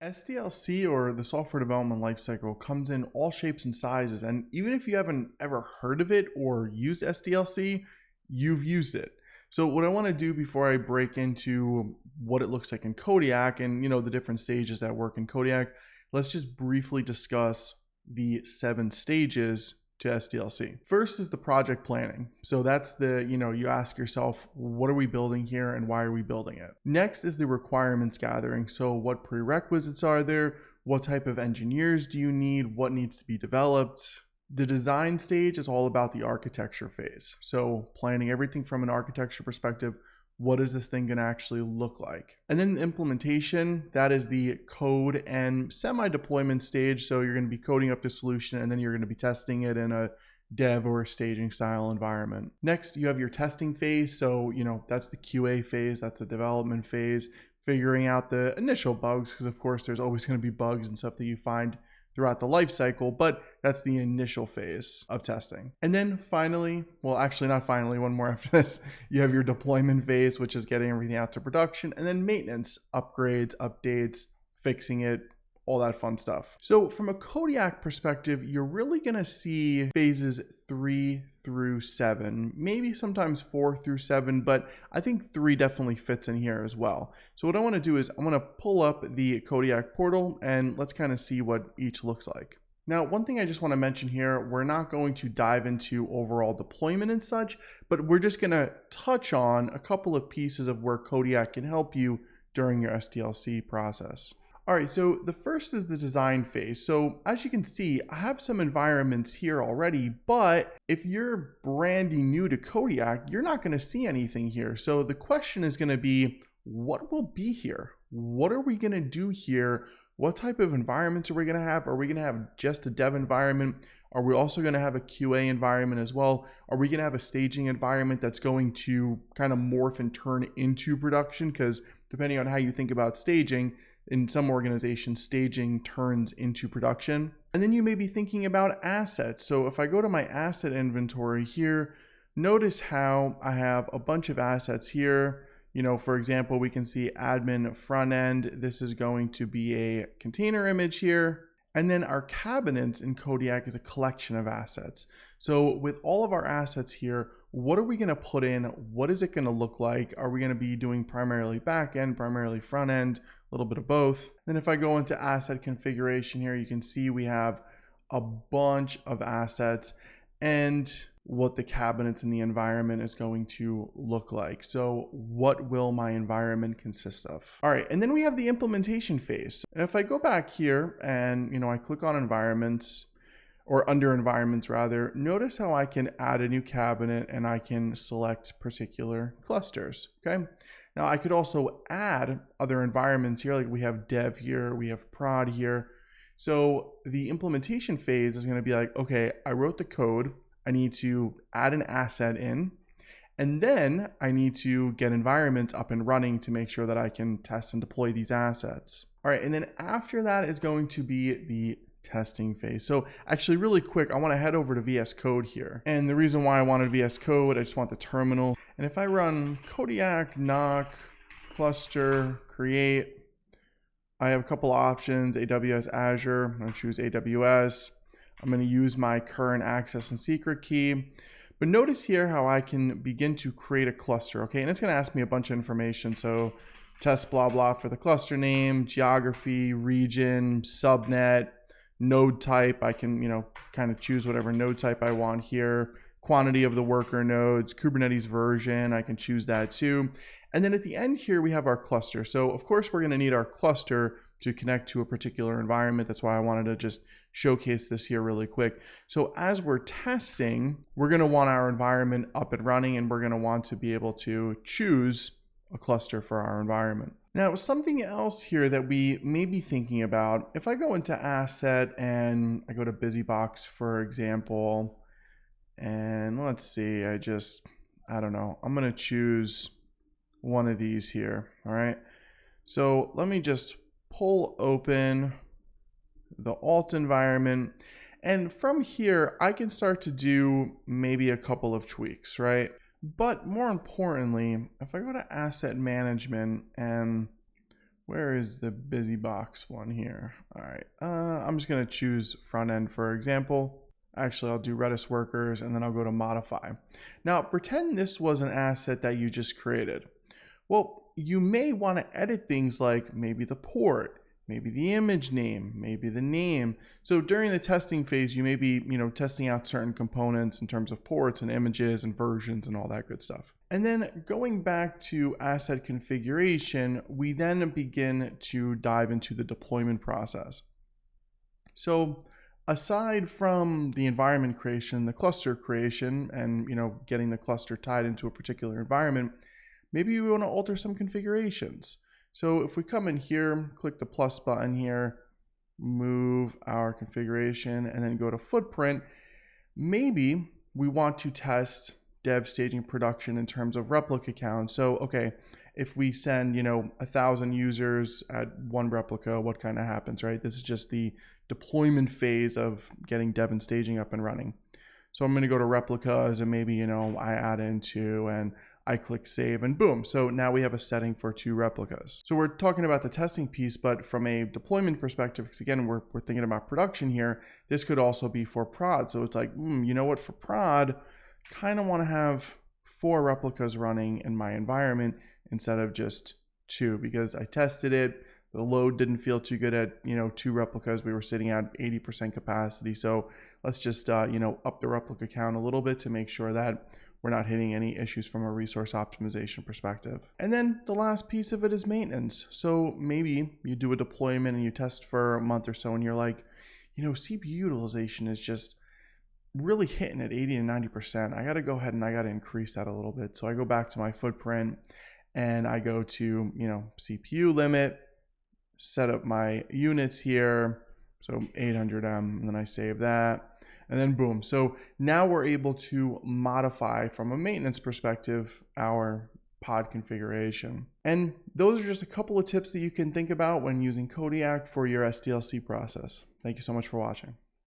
SDLC, or the Software Development Lifecycle, comes in all shapes and sizes, and even if you haven't ever heard of it or used SDLC, you've used it. So what I want to do before I break into what it looks like in Codiac and the different stages that work in Codiac, let's just briefly discuss the 7 stages to SDLC. First is the project planning. So that's you ask yourself, what are we building here and why are we building it? Next is the requirements gathering. So what prerequisites are there? What type of engineers do you need? What needs to be developed? The design stage is all about the architecture phase. So planning everything from an architecture perspective. What is this thing going to actually look like? And then implementation, that is the code and semi-deployment stage. So you're going to be coding up the solution and then you're going to be testing it in a dev or staging style environment. Next, you have your testing phase. So, that's the QA phase, that's the development phase, figuring out the initial bugs, because of course there's always going to be bugs and stuff that you find throughout the life cycle, but that's the initial phase of testing. And then finally, well, actually not finally, one more after this, you have your deployment phase, which is getting everything out to production, and then maintenance, upgrades, updates, fixing it, all that fun stuff. So from a Codiac perspective, you're really gonna see phases 3 through 7, maybe sometimes 4 through 7, but I think 3 definitely fits in here as well. So what I wanna do is I'm gonna pull up the Codiac portal and let's kind of see what each looks like. Now, one thing I just want to mention here, we're not going to dive into overall deployment and such, but we're just gonna touch on a couple of pieces of where Codiac can help you during your SDLC process. All right, so the first is the design phase. So as you can see, I have some environments here already, but if you're brand new to Codiac, you're not going to see anything here. So the question is going to be, what will be here? What are we going to do here? What type of environments are we going to have? Are we going to have just a dev environment? Are we also going to have a QA environment as well? Are we going to have a staging environment that's going to kind of morph and turn into production? Because depending on how you think about staging, in some organizations, staging turns into production. And then you may be thinking about assets. So if I go to my asset inventory here, notice how I have a bunch of assets here. For example, we can see admin front end. This is going to be a container image here. And then our cabinets in Codiac is a collection of assets. So with all of our assets here, what are we going to put in? What is it going to look like? Are we going to be doing primarily back end, primarily front end, a little bit of both? Then if I go into asset configuration here, you can see we have a bunch of assets and what the cabinets in the environment is going to look like. So what will my environment consist of? All right, and then we have the implementation phase. And if I go back here and I click on environments, or under environments rather, notice how I can add a new cabinet and I can select particular clusters, okay? Now I could also add other environments here, like we have dev here, we have prod here. So the implementation phase is gonna be like, okay, I wrote the code, I need to add an asset in, and then I need to get environments up and running to make sure that I can test and deploy these assets. All right, and then after that is going to be the testing phase. So actually really quick, I want to head over to VS Code here. And the reason why I wanted VS Code, I just want the terminal. And if I run Codiac, knock, cluster, create, I have a couple options, AWS, Azure. I'm going to choose AWS. I'm going to use my current access and secret key. But notice here how I can begin to create a cluster, okay? And it's going to ask me a bunch of information. So test blah, blah for the cluster name, geography, region, subnet, node type. I can, kind of choose whatever node type I want here. Quantity of the worker nodes, Kubernetes version, I can choose that too. And then at the end here, we have our cluster. So of course, we're going to need our cluster to connect to a particular environment. That's why I wanted to just showcase this here really quick. So as we're testing, we're going to want our environment up and running, and we're going to want to be able to choose a cluster for our environment. Now, something else here that we may be thinking about, if I go into asset and I go to BusyBox, for example, and let's see, I don't know, I'm going to choose one of these here. All right. So let me just pull open the alt environment. And from here, I can start to do maybe a couple of tweaks, right? But more importantly, if I go to asset management and Where is the busy box one here? All right, I'm just gonna choose front end for example. Actually, I'll do Redis workers and then I'll go to modify. Now, pretend this was an asset that you just created. Well, you may want to edit things like maybe the port, maybe the image name, maybe the name. So during the testing phase, you may be, testing out certain components in terms of ports and images and versions and all that good stuff. And then going back to asset configuration, we then begin to dive into the deployment process. So aside from the environment creation, the cluster creation, and getting the cluster tied into a particular environment, maybe we want to alter some configurations. So if we come in here, click the plus button here, move our configuration, and then go to footprint, maybe we want to test dev staging production in terms of replica count. So, okay, if we send, 1,000 users at one replica, what kind of happens, right? This is just the deployment phase of getting dev and staging up and running. So I'm going to go to replicas and maybe, I add in 2 and I click save and boom. So now we have a setting for 2 replicas. So we're talking about the testing piece, but from a deployment perspective, because again, we're thinking about production here, this could also be for prod. So it's like, you know what, for prod, kind of want to have 4 replicas running in my environment instead of just 2, because I tested it. The load didn't feel too good at 2 replicas. We were sitting at 80% capacity. So let's just up the replica count a little bit to make sure that we're not hitting any issues from a resource optimization perspective. And then the last piece of it is maintenance. So maybe you do a deployment and you test for a month or so and you're like, CPU utilization is just really hitting at 80 and 90%. I got to go ahead and I got to increase that a little bit. So I go back to my footprint and I go to, CPU limit, set up my units here. So 800M, and then I save that. And then boom. So now we're able to modify from a maintenance perspective our pod configuration. And those are just a couple of tips that you can think about when using Codiac for your SDLC process. Thank you so much for watching.